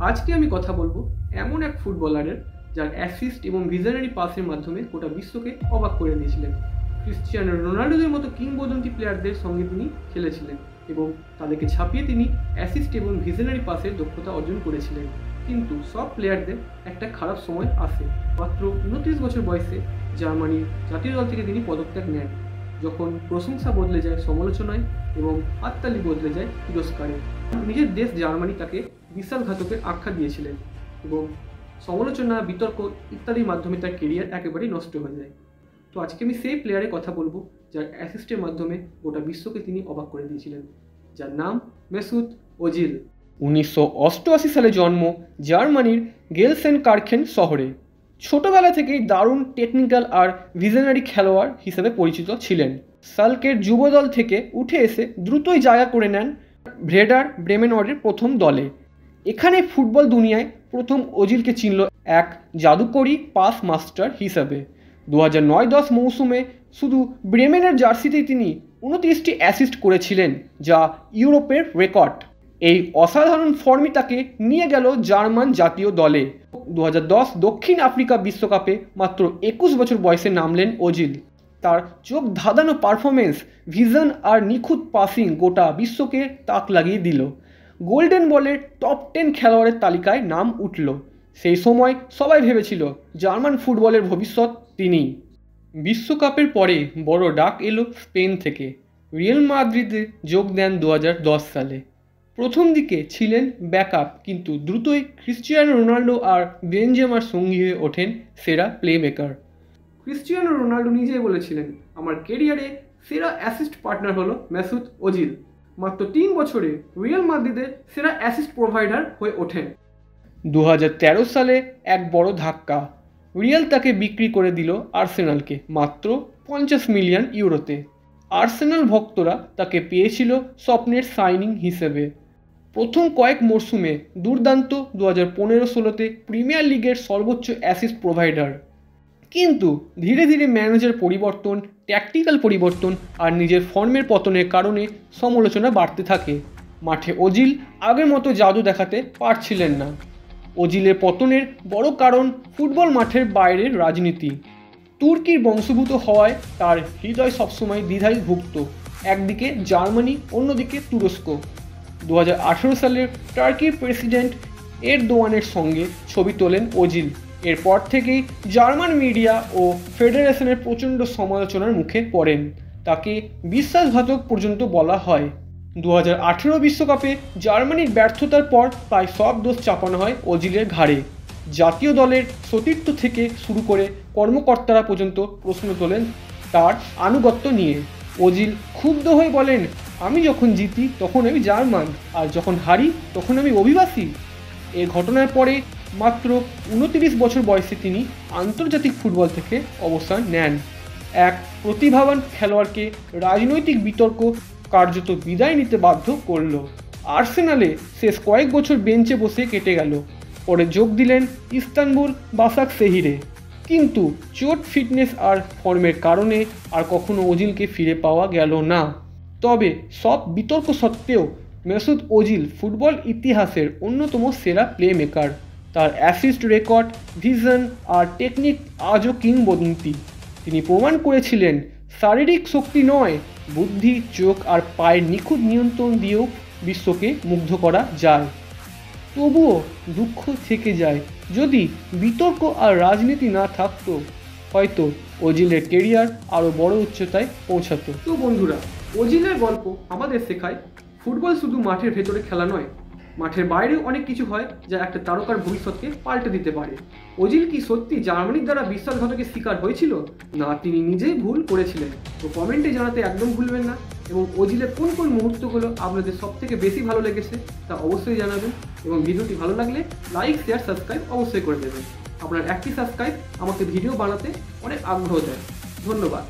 আজকে আমি কথা বলবো এমন এক ফুটবলারের যার অ্যাসিস্ট এবং ভিজনারি পাসের মাধ্যমে গোটা বিশ্বকে অবাক করে দিয়েছিলেন। ক্রিশ্চিয়ানো রোনাল্ডোদের মতো কিংবদন্তি প্লেয়ারদের সঙ্গে তিনি খেলেছিলেন এবং তাদেরকে ছাপিয়ে তিনি অ্যাসিস্ট এবং ভিজনারি পাসের দক্ষতা অর্জন করেছিলেন। কিন্তু সব প্লেয়ারদের একটা খারাপ সময় আসে। মাত্র 29 বছর বয়সে জার্মানির জাতীয় দল থেকে তিনি পদত্যাগ নেন, যখন প্রশংসা বদলে যায় সমালোচনায় এবং হাততালি বদলে যায় তিরস্কারে। নিজের দেশ জার্মানি তাকে বিশ্বাসঘাতকের আখ্যা দিয়েছিলেন এবং সমালোচনা, বিতর্ক ইত্যাদির মাধ্যমে তার কেরিয়ার একেবারেই নষ্ট হয়ে যায়। তো আজকে আমি সেই প্লেয়ারের কথা বলবো যার অ্যাসিস্টের মাধ্যমে গোটা বিশ্বকে তিনি অবাক করে দিয়েছিলেন, যার নাম মেসুত ওজিল। 1988 সালে জন্ম জার্মানির গেলসেনকার্খেন শহরে। ছোটবেলা থেকেই দারুণ টেকনিক্যাল আর ভিজনারি খেলোয়াড় হিসেবে পরিচিত ছিলেন। সালকের যুবদল থেকে উঠে এসে দ্রুতই জায়গা করে নেন ভ্রেডার ব্রেমেনওয়ার্ডের প্রথম দলে। এখানে ফুটবল দুনিয়ায় প্রথম ওজিলকে চিনল এক জাদুকরী পাস মাস্টার হিসাবে। 2009-10 মৌসুমে শুধু ব্রেমেনের জার্সিতেই তিনি 29টি অ্যাসিস্ট করেছিলেন, যা ইউরোপের রেকর্ড। এই অসাধারণ ফর্মই তাকে নিয়ে গেল জার্মান জাতীয় দলে। 2010 দক্ষিণ আফ্রিকা বিশ্বকাপে মাত্র 21 বছর বয়সে নামলেন ওজিল। তার চোখ ধাঁধানো পারফরমেন্স, ভিশন আর নিখুঁত পাসিং গোটা বিশ্বকে তাক লাগিয়ে দিল। গোল্ডেন বলের টপ 10 খেলোয়াড়ের তালিকায় নাম উঠল। সেই সময় সবাই ভেবেছিল জার্মান ফুটবলের ভবিষ্যৎ তিনিই। বিশ্বকাপের পরে বড় ডাক এলো স্পেন থেকে। রিয়াল মাদ্রিদে যোগ দেন 2010 সালে। প্রথম দিকে ছিলেন ব্যাকআপ, কিন্তু দ্রুতই ক্রিশ্চিয়ানো রোনাল্ডো আর বেনজেমার সঙ্গী হয়ে ওঠেন সেরা প্লেমেকার। ক্রিশ্চিয়ানো রোনাল্ডো নিজেই বলেছিলেন, আমার কেরিয়ারে সেরা অ্যাসিস্ট পার্টনার হলো মেসুত ওজিল। মাত্র 3 বছরে রিয়াল মাদ্রিদের সেরা অ্যাসিস্ট প্রোভাইডার হয়ে ওঠেন। 2013 সালে এক বড় ধাক্কা। রিয়াল তাকে বিক্রি করে দিল আর্সেনালকে মাত্র 50 মিলিয়ন ইউরোতে। আর্সেনাল ভক্তরা তাকে পেয়েছিল স্বপ্নের সাইনিং হিসেবে। প্রথম কয়েক মরশুমে দুর্দান্ত 2015-16তে প্রিমিয়ার লিগের সর্বোচ্চ অ্যাসিস্ট প্রোভাইডার। কিন্তু ধীরে ধীরে ম্যানেজার পরিবর্তন, ট্যাকটিক্যাল পরিবর্তন আর নিজের ফর্মের পতনের কারণে সমালোচনা বাড়তে থাকে। মাঠে ওজিল আগের মতো জাদু দেখাতে পারছিলেন না। ওজিলের পতনের বড় কারণ ফুটবল মাঠের বাইরের রাজনীতি। তুর্কির বংশোদ্ভূত হওয়ায় তার হৃদয় সবসময় দ্বিধায় ভুগত। একদিকে জার্মানি, অন্যদিকে তুরস্ক। 2018 সালের টার্কির প্রেসিডেন্ট এরদোয়ানের সঙ্গে ছবি তোলেন ওজিল। এরপর থেকেই জার্মান মিডিয়া ও ফেডারেশনের প্রচণ্ড সমালোচনার মুখে পড়েন। তাকে বিশ্বাসঘাতক পর্যন্ত বলা হয়। 2018 বিশ্বকাপে জার্মানির ব্যর্থতার পর প্রায় সব দোষ চাপানো হয় ওজিলের ঘাড়ে। জাতীয় দলের সতীর্থ থেকে শুরু করে কর্মকর্তারা পর্যন্ত প্রশ্ন তোলেন তার আনুগত্য নিয়ে। ওজিল ক্ষুব্ধ হয়ে বলেন, আমি যখন জিতি তখন আমি জার্মান, আর যখন হারি তখন আমি অভিবাসী। এই ঘটনার পরে মাত্র 29 বছর বয়সে তিনি আন্তর্জাতিক ফুটবল থেকে অবসর নেন। এক প্রতিভাবান খেলোয়াড়কে রাজনৈতিক বিতর্ক কার্যত বিদায় নিতে বাধ্য করল। আর্সেনালে শেষ কয়েক বছর বেঞ্চে বসে কেটে গেল। পরে যোগ দিলেন ইস্তানবুল বাসাকশেহিরে। কিন্তু চোট, ফিটনেস আর ফর্মের কারণে আর কখনো ওজিলকে ফিরে পাওয়া গেল না। তবে সব বিতর্ক সত্ত্বেও মেসুত ওজিল ফুটবল ইতিহাসের অন্যতম সেরা প্লেমেকার। তার অ্যাসিস্ট রেকর্ড, ভিশন আর টেকনিক আজও কিংবদন্তি। তিনি প্রমাণ করেছিলেন শারীরিক শক্তি নয়, বুদ্ধি, চোখ আর পায়ের নিখুঁত নিয়ন্ত্রণ দিয়েও বিশ্বকে মুগ্ধ করা যায়। তবুও দুঃখ থেকে যায়, যদি বিতর্ক আর রাজনীতি না থাকতো হয়তো ওজিলের কেরিয়ার আরও বড় উচ্চতায় পৌঁছাতো। তো বন্ধুরা, ওজিলের গল্প আমাদের শেখায় ফুটবল শুধু মাঠের ভেতরে খেলা নয়, মাঠের বাইরেও অনেক কিছু হয় যা একটা তারকার ভবিষ্যৎকে পাল্টে দিতে পারে। ওজিল কি সত্যি জার্মানির দ্বারা বিশ্বাসঘাতকের শিকার হয়েছিল, না তিনি নিজেই ভুল করেছিলেন? তো কমেন্টে জানাতে একদম ভুলবেন না। এবং ওজিলের কোন কোন মুহূর্তগুলো আপনাদের সব থেকে বেশি ভালো লেগেছে তা অবশ্যই জানাবেন। এবং ভিডিওটি ভালো লাগলে লাইক, শেয়ার, সাবস্ক্রাইব অবশ্যই করে দেবেন। আপনার একটি সাবস্ক্রাইব আমাকে ভিডিও বানাতে অনেক আগ্রহ দেয়। ধন্যবাদ।